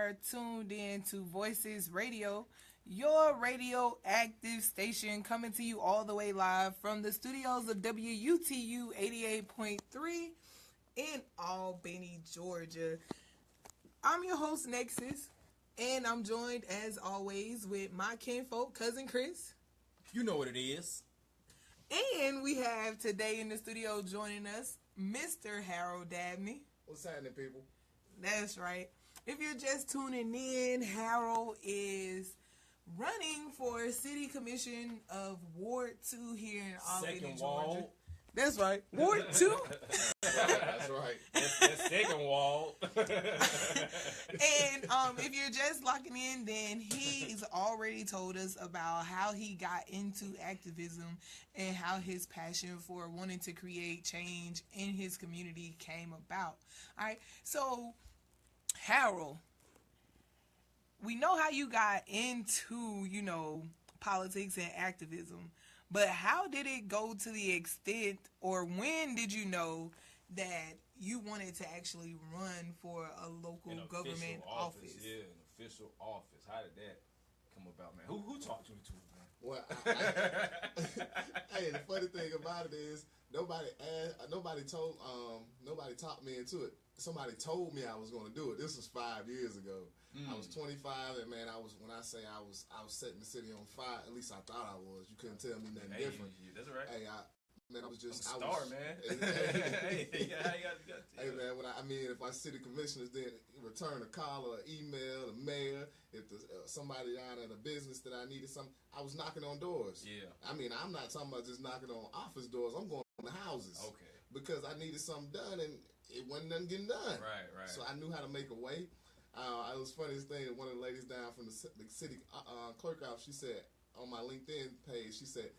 are tuned in to Voices Radio, your radioactive station coming to you all the way live from the studios of WUTU 88.3 in Albany, Georgia. I'm your host, Nexus, and I'm joined, as always, with my kinfolk, Cousin Chris. You know what it is. And we have today in the studio joining us, Mr. Haryl Dabney. What's happening, people? That's right. If you're just tuning in, Haryl is running for City Commission of Ward 2 here in Albany, Second Georgia. wall. That's right. Ward 2. That's right. That's second wall. And if you're just locking in, then he's already told us about how he got into activism and how his passion for wanting to create change in his community came about. All right. So, Haryl, we know how you got into, politics and activism. But how did it go to the extent, or when did you know that you wanted to actually run for a local government office? Yeah, an official office. How did that come about, man? Who talked you into it, man? Well, hey, the funny thing about it is nobody talked me into it. Somebody told me I was going to do it. This was 5 years ago. I was 25, and man, when I say I was setting the city on fire. At least I thought I was. You couldn't tell me nothing different. That's right. Hey, man, I was just I'm a star, man. Hey, man, if our city commissioners didn't return a call or an email, the mayor, if somebody down at a business that I needed something, I was knocking on doors. Yeah. I'm not talking about just knocking on office doors. I'm going on the houses. Okay. Because I needed something done, and it wasn't nothing getting done. Right. So I knew how to make a way. It was funniest thing that one of the ladies down from the city clerk office, she said on my LinkedIn page, she said,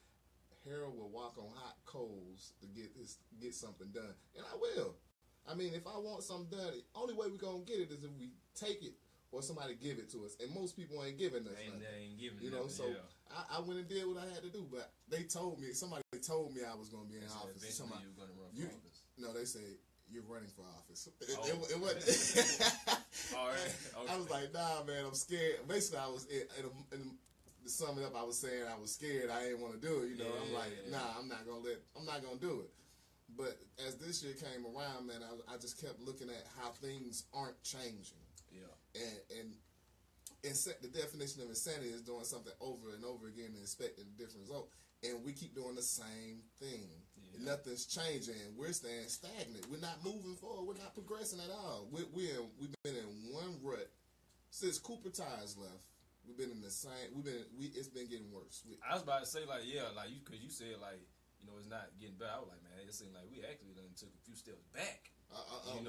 Harold will walk on hot coals to get something done, and I will. If I want something done, the only way we're gonna get it is if we take it or somebody give it to us, and most people ain't giving us nothing. They ain't giving So yeah. I went and did what I had to do, but somebody told me I was gonna be in office. Eventually you were gonna run for office. No, they said you're running for office. Oh. It wasn't. All right. Okay. I was like, nah, man, I'm scared. Basically, I was to sum it up, I was saying I was scared. I didn't want to do it. I'm like, nah, I'm not gonna do it. But as this year came around, man, I just kept looking at how things aren't changing. Yeah. And the definition of insanity is doing something over and over again and expecting a different result. And we keep doing the same thing. Yeah. Nothing's changing. We're staying stagnant. We're not moving forward. We're not progressing at all. We've been in one rut since Cooper Tires left. We've been in the same. It's been getting worse. I was about to say because you said it's not getting better. I was like, man, it seemed like we actually done took a few steps back. A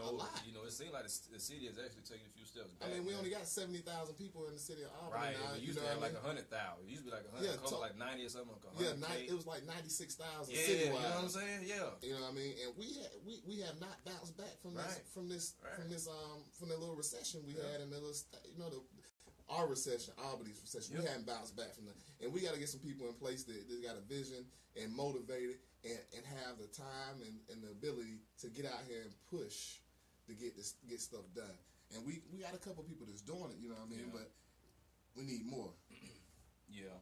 lot. It seemed like the city has actually taken a few steps back. We only got 70,000 people in the city of Albany now. We used to have like 100,000. It used to be like 100. Yeah, like 90 or something. It was like 96,000 citywide. You know what I'm saying? Yeah. You know what I mean? And we have not bounced back from this from the little recession we had in the little our recession, Albany's recession. Yep. We haven't bounced back from that, and we got to get some people in place that got a vision and motivated and have the time and the ability to get out here and push to get stuff done. And we got a couple people that's doing it, you know what I mean? Yeah. But we need more. Yeah.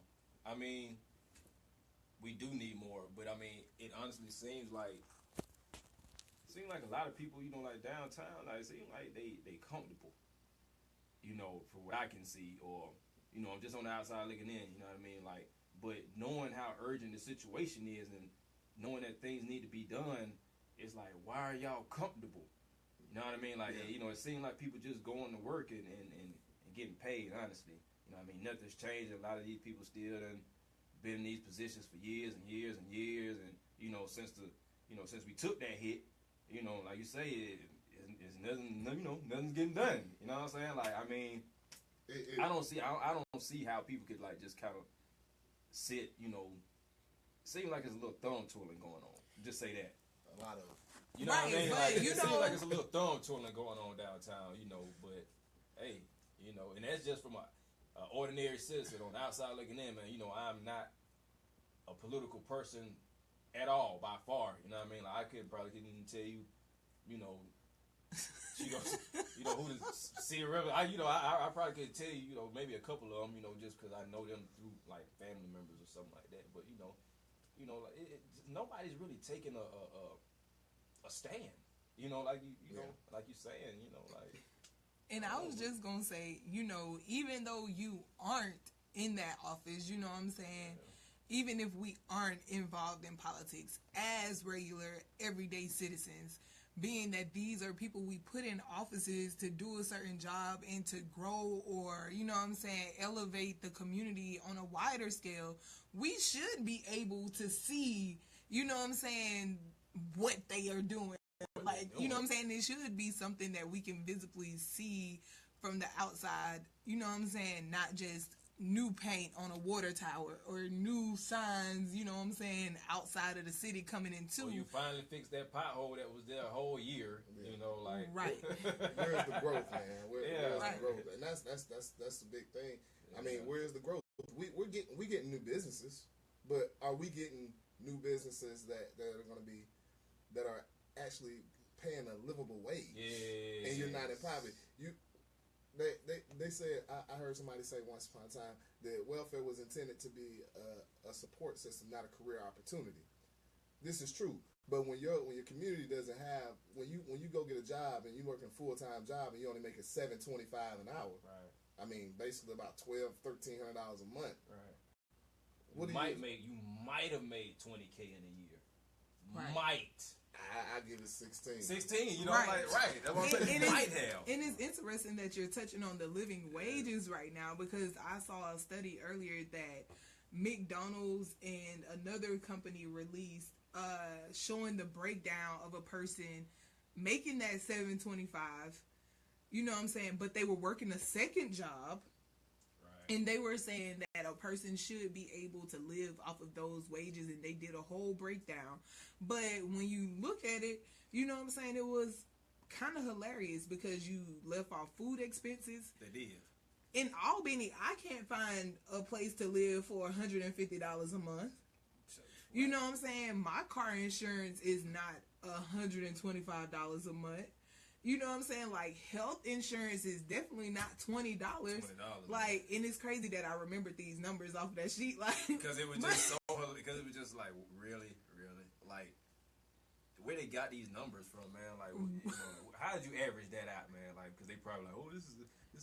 We do need more, but it honestly seems like a lot of people, like downtown, it seems like they comfortable, for what I can see, or, I'm just on the outside looking in, you know what I mean? But knowing how urgent the situation is and knowing that things need to be done, it's like, why are y'all comfortable? You know what I mean? It seems like people just going to work and getting paid, honestly. You know what I mean? Nothing's changed. A lot of these people still done been in these positions for years and years and years. And, since we took that hit, like you say, it's nothing, nothing's getting done. You know what I'm saying? I don't see how people could, just kind of sit, seem like it's a little thumb twirling going on. Just say that. A lot of You know what I mean? It seems like it's a little thumb twirling going on downtown, but hey, and that's just from an ordinary citizen on the outside looking in, man. I'm not a political person at all by far. You know what I mean? I couldn't even tell you, Who does see River? I probably could tell you, maybe a couple of them, just because I know them through like family members or something like that. But like nobody's really taking a stand. Like like you saying, like. And I was just gonna say, even though you aren't in that office, you know what I'm saying. Yeah. Even if we aren't involved in politics as regular, everyday citizens, being that these are people we put in offices to do a certain job and to grow or, elevate the community on a wider scale, we should be able to see, what they are doing. Like, it should be something that we can visibly see from the outside, not just new paint on a water tower or new signs, outside of the city coming into. Well, you finally fixed that pothole that was there a whole year, like. Right. Where's the growth, man? Where's the growth? And that's the big thing. Yeah. I mean, where's the growth? We getting new businesses, but are we getting new businesses that are going to be, that are actually paying a livable wage? Yeah. And you're not in poverty. They said, I heard somebody say once upon a time that welfare was intended to be a support system, not a career opportunity. This is true, but when your community doesn't have, when you go get a job and you work a full-time job and you only make it $7.25 an hour, right? I mean, basically about $1,300 a month. Right. What you might have made $20K in a year. Right. Might. I give it 16. 16, right. Right. That's what I'm saying. Might have. And it's interesting that you're touching on the living wages right now, because I saw a study earlier that McDonald's and another company released showing the breakdown of a person making that $7.25, but they were working a second job. And they were saying that a person should be able to live off of those wages, and they did a whole breakdown. But when you look at it, it was kind of hilarious because you left off food expenses. They did. In Albany, I can't find a place to live for $150 a month. You know what I'm saying? My car insurance is not $125 a month. You know what I'm saying? Like, health insurance is definitely not $20. Like, and it's crazy that I remembered these numbers off that sheet. Like, because it was just like, really, like, where they got these numbers from, man. Like, how did you average that out, man? Like, because they probably like, this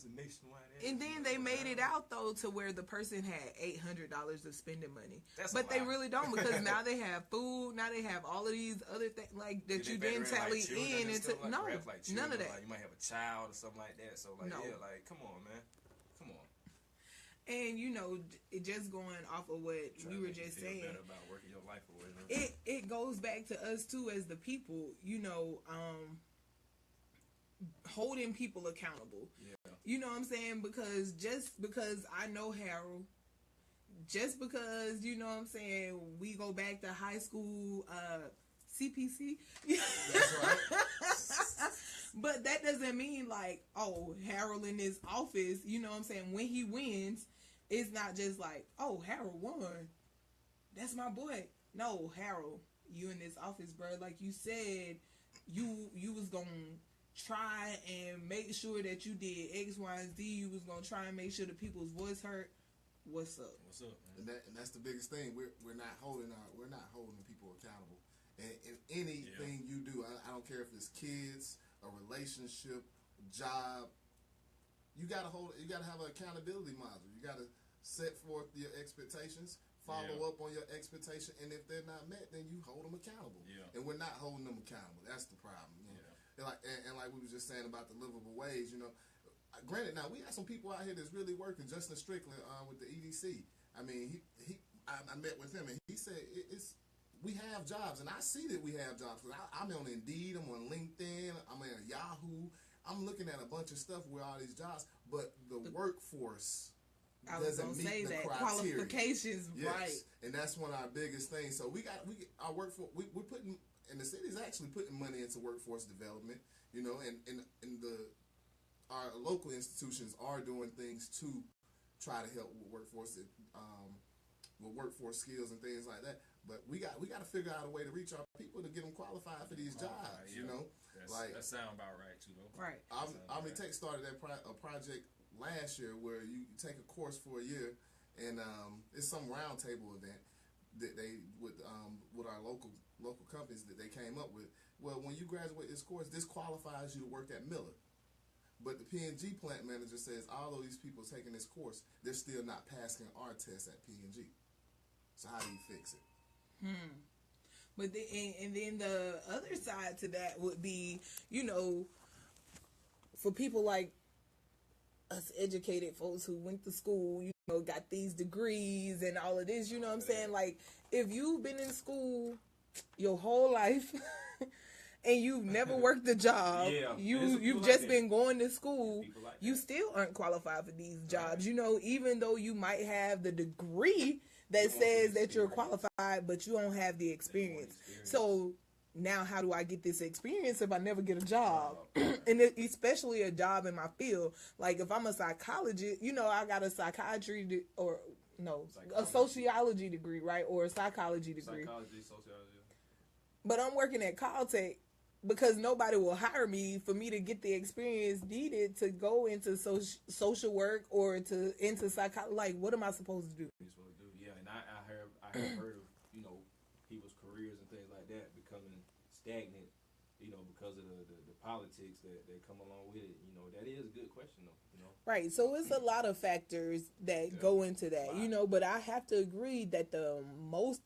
is a nationwide average. And then they made it out though to where the person had $800 of spending money, but they really don't, because now they have food, now they have all of these other things like that you didn't tally in into. Like, no, like children, none of that. Like, you might have a child or something like that. So like, no. Yeah, like, come on, man, come on. And it just going off of what we were just saying about working your life away. It goes back to us too as the people, holding people accountable. Yeah. You know what I'm saying? Because just because I know Harold, just because, we go back to high school, CPC. That's right. But that doesn't mean like, oh, Harold in his office, when he wins, it's not just like, oh, Harold won. That's my boy. No, Harold, you in this office, bro. Like you said, you was going to try and make sure that you did X, Y, and Z. You was going to try and make sure the people's voice heard. What's up? What's up, man? And that's the biggest thing. We're not holding people accountable. And anything you do, I don't care if it's kids, a relationship, job, you gotta have an accountability model. You gotta set forth your expectations, follow up on your expectation, and if they're not met, then you hold them accountable. Yeah. And we're not holding them accountable. That's the problem. And like we were just saying about the livable wage, granted, now we got some people out here that's really working. Justin Strickland with the EDC. I mean, I met with him and he said we have jobs, and I see that we have jobs. I'm on Indeed, I'm on LinkedIn, I'm on Yahoo. I'm looking at a bunch of stuff with all these jobs, but the workforce doesn't meet the criteria. Qualifications, yes. Right? And that's one of our biggest things. So our workforce. We're putting, and the city's actually putting money into workforce development. And our local institutions are doing things to try to help with workforce skills and things like that. But we got to figure out a way to reach our people to get them qualified for these jobs. You know, that sound about right too, though. Right. Albany Tech started a project last year where you take a course for a year, and it's some roundtable event that they with our local companies that they came up with. Well, when you graduate this course, this qualifies you to work at Miller. But the P&G plant manager says, although these people are taking this course, they're still not passing our test at P&G. So how do you fix it? But and then the other side to that would be, you know, for people like us educated folks who went to school, you know, got these degrees and all of this, you know what I'm saying? Like, if you've been in school your whole life and you've never worked a job, you've just been going to school, you still aren't qualified for these jobs. You know, even though you might have the degree that says that you're qualified, but you don't have the experience. So now how do I get this experience if I never get a job? And especially a job in my field. Like if I'm a psychologist, you know, I got a psychiatry a sociology degree, right? Or a psychology degree. Sociology. But I'm working at Caltech because nobody will hire me for me to get the experience needed to go into social work or into psychology. Like, what am I supposed to do? I have heard of, you know, people's careers and things like that becoming stagnant, you know, because of the politics that come along with it. You know, that is a good question, though, you know. Right. So it's a lot of factors that go into that, you know, but I have to agree that the most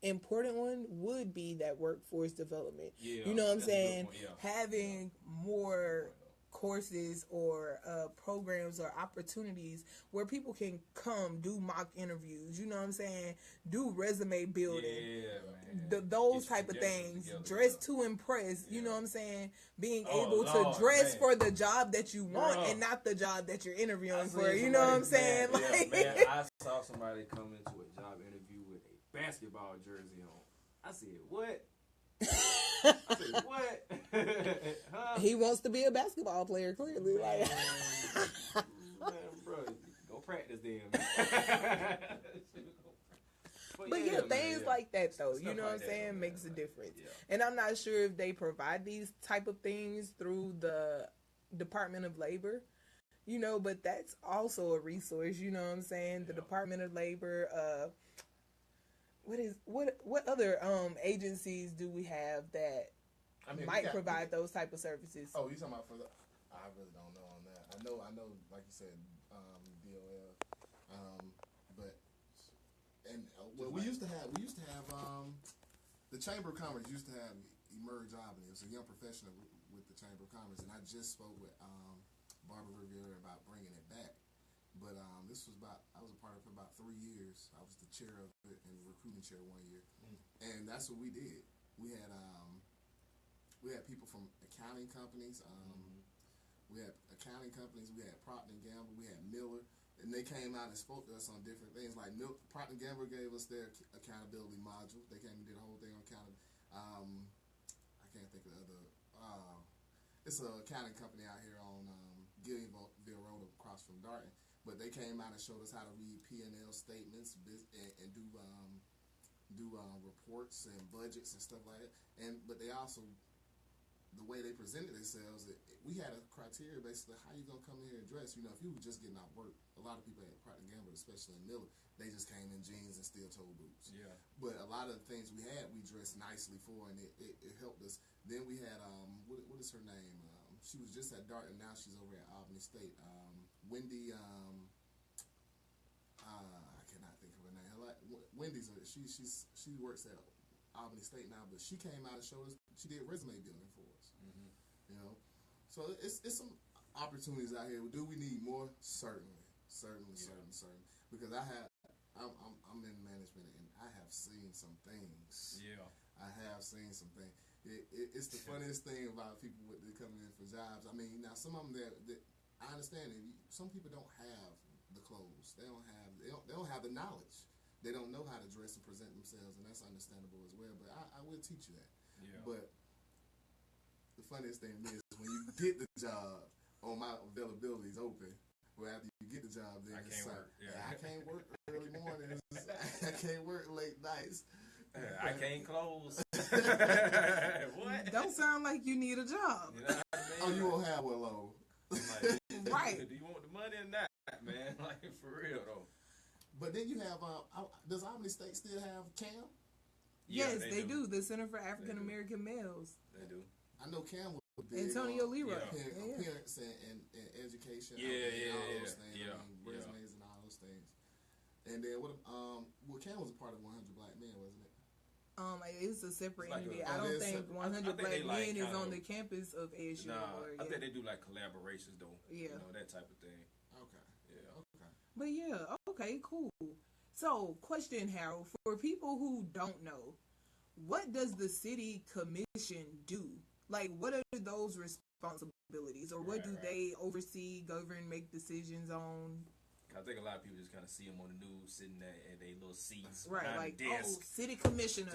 important one would be that workforce development. Yeah, you know what I'm saying? Having more courses or programs or opportunities where people can come do mock interviews, you know what I'm saying, do resume building, those type of things, dress to impress, you know what I'm saying, being able to dress for the job that you want and not the job that you're interviewing for, you know what I'm saying? I saw somebody come into a job interview with a basketball jersey on. I said, what? I said, what? Huh? He wants to be a basketball player, clearly. Man, bro, go practice then. But things like that, though, you know what I'm saying, makes a difference. Yeah. And I'm not sure if they provide these type of things through the Department of Labor, you know, but that's also a resource, you know what I'm saying? The Department of Labor, what other agencies do we have that might provide those type of services? Oh, you talking about for the? I really don't know on that. I know, like you said, V.O.I.C.E.S. We used to have the Chamber of Commerce used to have Emerge Albany. It was a young professional with the Chamber of Commerce, and I just spoke with Barbara Rivera about bringing it back. But this was I was a part of it for about 3 years. I was the chair of it and the recruiting chair 1 year, and that's what we did. We had people from accounting companies. We had accounting companies. We had Procter & Gamble. We had Miller. And they came out and spoke to us on different things. Like Procter & Gamble gave us their accountability module. They came and did a whole thing on accountability. I can't think of the other. It's an accounting company out here on Gillianville Road across from Darton. But they came out and showed us how to read P&L statements and do reports and budgets and stuff like that. But they also, the way they presented themselves, we had a criteria basically how you gonna come in here and dress. You know, if you were just getting out work, a lot of people at Procter & Gamble, especially in Miller, they just came in jeans and steel-toe boots. Yeah. But a lot of the things we dressed nicely for, and it helped us. Then we had what is her name? She was just at Darton. Now she's over at Albany State. Wendy. I cannot think of her name. Wendy's. She works at Albany State now, but she came out and showed us. She did resume building for us. Mm-hmm. You know, so it's some opportunities out here. Do we need more? Certainly. Because I'm in management and I have seen some things. Yeah, I have seen some things. It's the funniest thing about people coming in for jobs. I mean, now some of them that I understand it. Some people don't have the clothes. They don't have the knowledge. They don't know how to dress and present themselves, and that's understandable as well. But I will teach you that. Yeah. But the funniest thing is when you get the job, my availability is open. Well, after you get the job, then I can't work early mornings. I can't work late nights. I can't close. What? Don't sound like you need a job. You know what I mean? Oh, you won't have one low. Like, Right. Do you want the money or not, man? Like, for real, though. But then you have, does Albany State still have CAM? Yes, they do. The Center for African American Males. They do. I know CAM was big. Antonio Leroy. Appearance and education. Yeah, all those things. yeah. I mean, resumes and all those things. And then CAM was a part of 100 Black Men, wasn't it? It's a separate It's like entity. a- I don't think separate. 100 I think Black they like Men is kind on of- the campus of ASU. I think they do like collaborations though. Yeah. You know, that type of thing. Okay. Yeah. Okay. But yeah, okay, cool. So, question, Harold, for people who don't know, what does the city commission do? Like, what are those responsibilities, or what do they oversee, govern, make decisions on? I think a lot of people just kind of see them on the news sitting there at their little seats Right, behind like, the desk, city commissioner,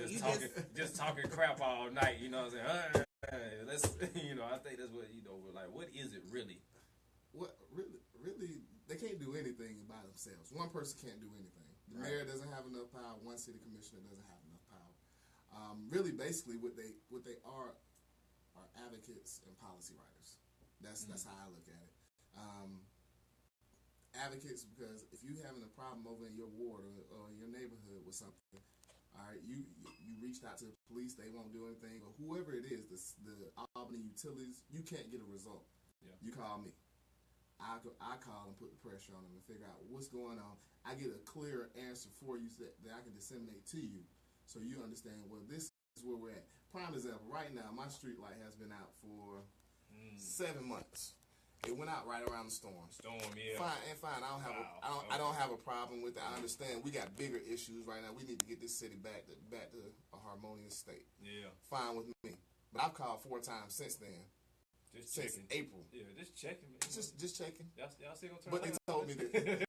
just talking crap all night. You know what I'm saying? Let's, I think that's what like. What is it really? What really, they can't do anything by themselves. One person can't do anything. The mayor doesn't have enough power. One city commissioner doesn't have enough power. Really, basically, what they are advocates and policy writers. That's how I look at it. Advocates, because if you having a problem over in your ward or in your neighborhood with something, all right, you reached out to the police, they won't do anything, or whoever it is, the Albany utilities, you can't get a result. Yeah. You call me. I call and put the pressure on them and figure out what's going on. I get a clear answer for you that I can disseminate to you, so you understand. Well, this is where we're at. Prime example. Right now, my street light has been out for 7 months. It went out right around the storm. Yeah. Fine. I don't have a problem with it. I understand we got bigger issues right now. We need to get this city back to a harmonious state. Yeah. Fine with me. But I've called 4 times since then. Just since checking. April. Yeah, just checking. Man. Just checking. Y'all still gonna turn. But they told me that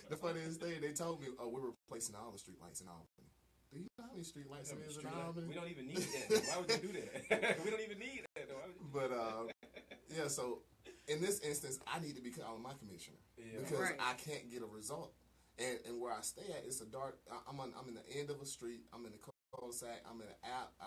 the funniest thing, they told me, oh, we're replacing all the street lights in Albany. Do you know how many street lights there is in Albany? We don't even need that. Though. Why would you do that? We don't even need that though. But yeah, so in this instance, I need to be calling my commissioner because I can't get a result. And where I stay at, it's a dark. I'm in the end of a street. I'm in the cul-de-sac. I'm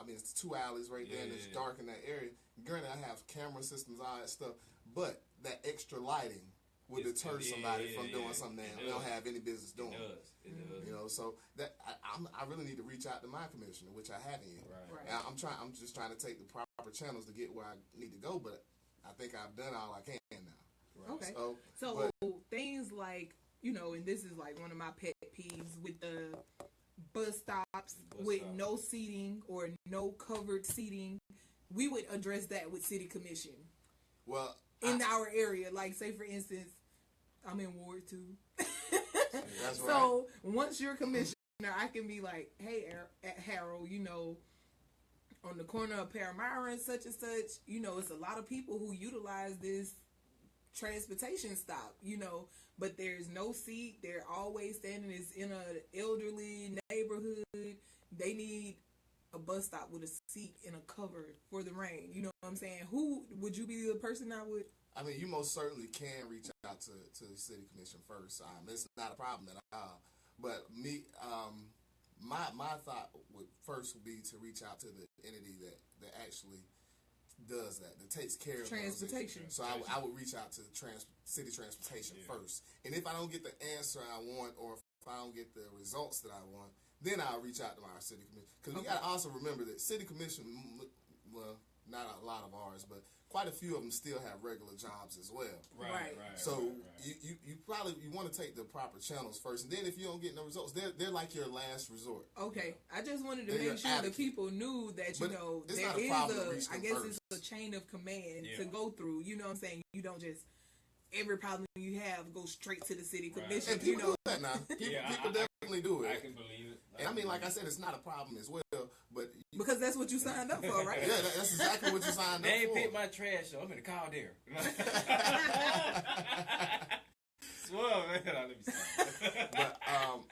in it's 2 alleys right there, and it's dark in that area. Granted, I have camera systems, all that stuff, but that extra lighting would deter somebody from doing something they don't have any business doing. It does. So that I really need to reach out to my commissioner, which I haven't yet. Right. I'm just trying to take the proper channels to get where I need to go, but I think I've done all I can now. Right. Okay. So things like, and this is like one of my pet peeves with the bus stops with no seating or no covered seating, we would address that with city commission. Well, in our area, like say for instance, I'm in Ward 2. That's right. So once you're commissioner, I can be like, hey, Harold, on the corner of Paramount and such, it's a lot of people who utilize this transportation stop, but there's no seat. They're always standing. It's in an elderly neighborhood. They need a bus stop with a seat and a cover for the rain. You know what I'm saying? Who would you be the person I would? I mean, you most certainly can reach out to the city commission first. It's not a problem at all. But me, my thought would be to reach out to the entity that actually does that takes care of transportation. So I would reach out to city transportation first. And if I don't get the answer I want, or if I don't get the results that I want, then I'll reach out to our city commission. Because we got to also remember that city commission, well, not a lot of ours, but quite a few of them still have regular jobs as well. Right. So you probably want to take the proper channels first, and then if you don't get no results, they're like your last resort. Okay, I just wanted to make sure the people knew that there is I guess it's a chain of command to go through. You know what I'm saying? You don't just every problem you have go straight to the city commission. And people do that now. People definitely do it. I can believe it. And I mean, like I said, it's not a problem as well, but because that's what you signed up for, right? Yeah, that's exactly what you signed up for. They ain't pick my trash, so I'm in the car there. Swell, man. Let me see. But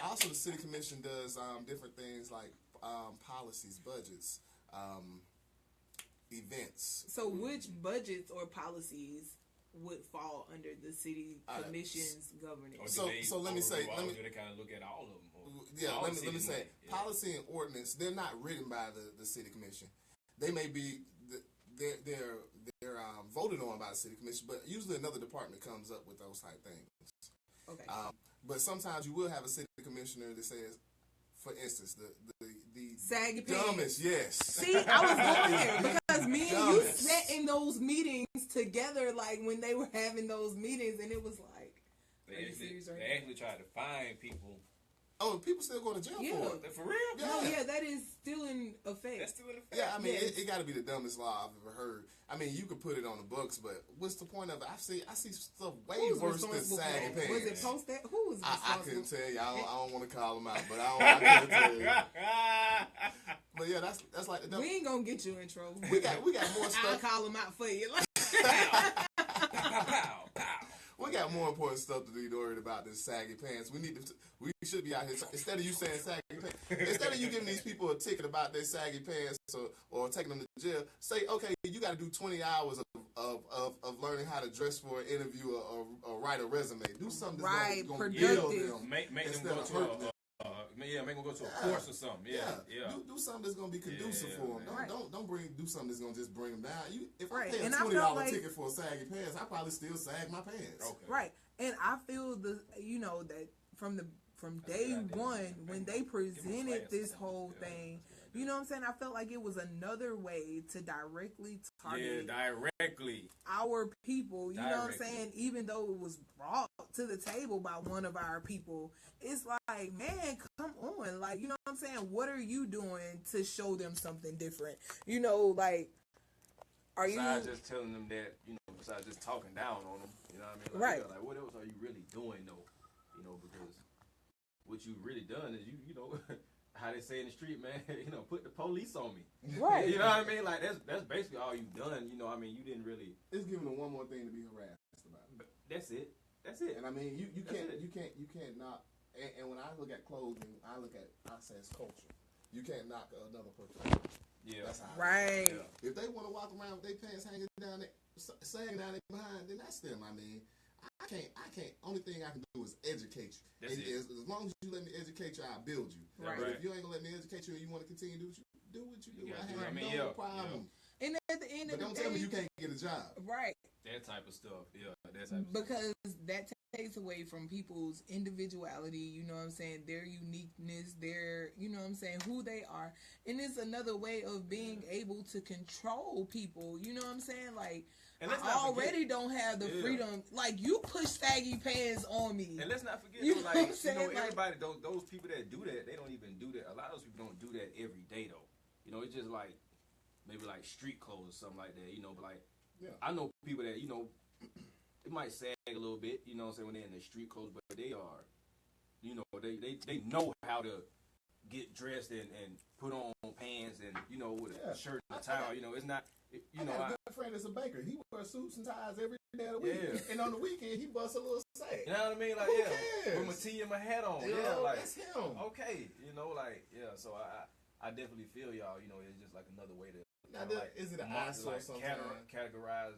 also, the city commission does different things like policies, budgets, events. So, which budgets or policies would fall under the city commission's governance. So let me say, do they kind of look at all of them? Let me say, policy and ordinance, they're not written by the city commission. They may be they're voted on by the city commission, but usually another department comes up with those type things. Okay. But sometimes you will have a city commissioner that says, for instance, the saggy dumbest, pants. Yes. See, I was going there because me and you sat in those meetings together, like when they were having those meetings, and it was like they actually tried to find people. Oh, people still going to jail for it. For real? Yeah. No, that is still in effect. That's still in effect. Yeah, I mean, it got to be the dumbest law I've ever heard. I mean, you could put it on the books, but what's the point of it? I see stuff way worse than saggy pants. Was it posted? Who was responsible? I couldn't tell you. I don't want to call them out, but I couldn't tell you. But yeah, that's like the we ain't gonna get you in trouble. We got more stuff. I'll call them out for you. We got more important stuff to be worried about than saggy pants. We should be out here instead of you saying saggy pants. Instead of you giving these people a ticket about their saggy pants or taking them to jail, say, okay, you got to do 20 hours of learning how to dress for an interview or write a resume. Do something that's going to build them. Make them go to make them go to a course or something. Yeah. Do something that's gonna be conducive for them. Don't do something that's gonna just bring them down. If I pay a $20 ticket for a saggy pants, I probably still sag my pants. Okay. Right, and I feel that from day one when they presented this whole thing. You know what I'm saying? I felt like it was another way to directly target our people. You know what I'm saying? Even though it was brought to the table by one of our people, it's like, man, come on. Like, you know what I'm saying? What are you doing to show them something different? You know, like, besides just telling them that, besides just talking down on them, you know what I mean? Right. Like, what else are you really doing, though? Because what you really done is you know, how they say in the street, man, put the police on me. Right. You know what I mean? Like, that's basically all you've done. I mean, you didn't really. It's giving them one more thing to be harassed about. But that's it. And I mean, you can't knock. And when I look at clothing, I say it's culture. You can't knock another person. Yeah. That's how. Right. If they want to walk around with their pants hanging down, sagging down their behind, then that's them. I mean, I can't. Only thing I can do is educate you. That's it. As long as you let me educate you, I'll build you. Right. But if you ain't gonna let me educate you and you want to continue to do what you do, I have no problem. And at the end of the day, don't tell me you can't get a job. Right. That type of stuff. Yeah. That type of because that takes away from people's individuality, you know what I'm saying, their uniqueness, their, you know what I'm saying, who they are. And it's another way of being able to control people, you know what I'm saying? Like, I already don't have the freedom. Like, you push saggy pants on me. And let's not forget, everybody, those people that do that, they don't even do that. A lot of those people don't do that every day, though. It's just like, maybe like street clothes or something like that, but like, I know people that, it might sag a little bit, you know what I'm saying, when they're in their street clothes, but they are, they know how to get dressed and put on pants and, with a shirt and a towel, it's not, I got a good friend that's a baker. He wears suits and ties every day of the week. Yeah. And on the weekend, he busts a little sag. You know what I mean? Like, with my tee and my hat on. Like, that's him. Okay. So I definitely feel y'all, it's just like another way to. Now, is it an eyesore sometimes? Categorize,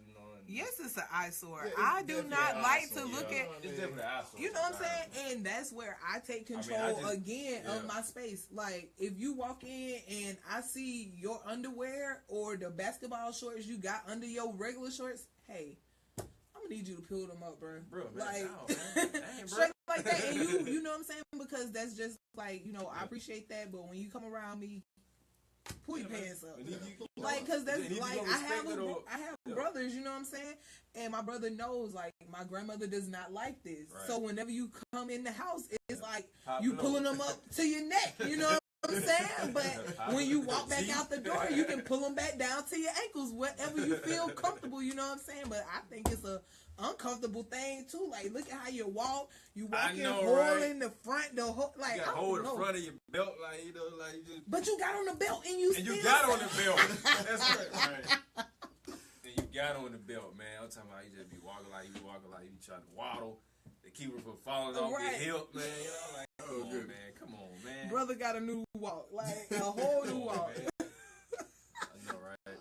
Yes, it's an eyesore. Yeah, I do not like to look at. It's definitely an eyesore. You know what I'm saying? And that's where I take control of my space. Like, if you walk in and I see your underwear or the basketball shorts you got under your regular shorts, hey, I'm gonna need you to pull them up, bro. Like, straight like that. And you know what I'm saying? Because that's just like, I appreciate that. But when you come around me, pull your pants up. Like, cause that's like, I have brothers, you know what I'm saying? And my brother knows, like, my grandmother does not like this. Right. So whenever you come in the house, it's like you pulling them up to your neck, you know what I'm saying? But when you walk back out the door, you can pull them back down to your ankles, wherever you feel comfortable, you know what I'm saying? But I think it's a uncomfortable thing too. Like, look at how you walk. You walk in holding the front, the whole, like, you gotta hold the front of your belt, like, like you just. But you got on the belt and you got on the belt. That's right. And you got on the belt, man. I'm talking about you just be walking like you trying to waddle. They keep it from falling off your hip, man. Like, come on, man. Brother got a new walk, like a whole new walk. I know, right?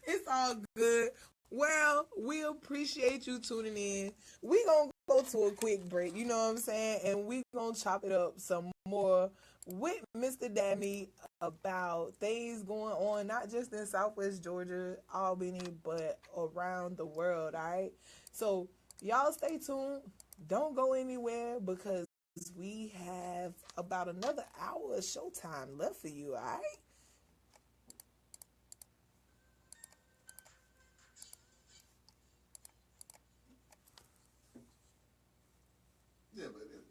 It's all good. Well, we appreciate you tuning in. We gonna go to a quick break, you know what I'm saying? And we gonna chop it up some more with Mr. Dabney about things going on, not just in Southwest Georgia, Albany, but around the world, all right? So, y'all stay tuned. Don't go anywhere because we have about another hour of showtime left for you, all right?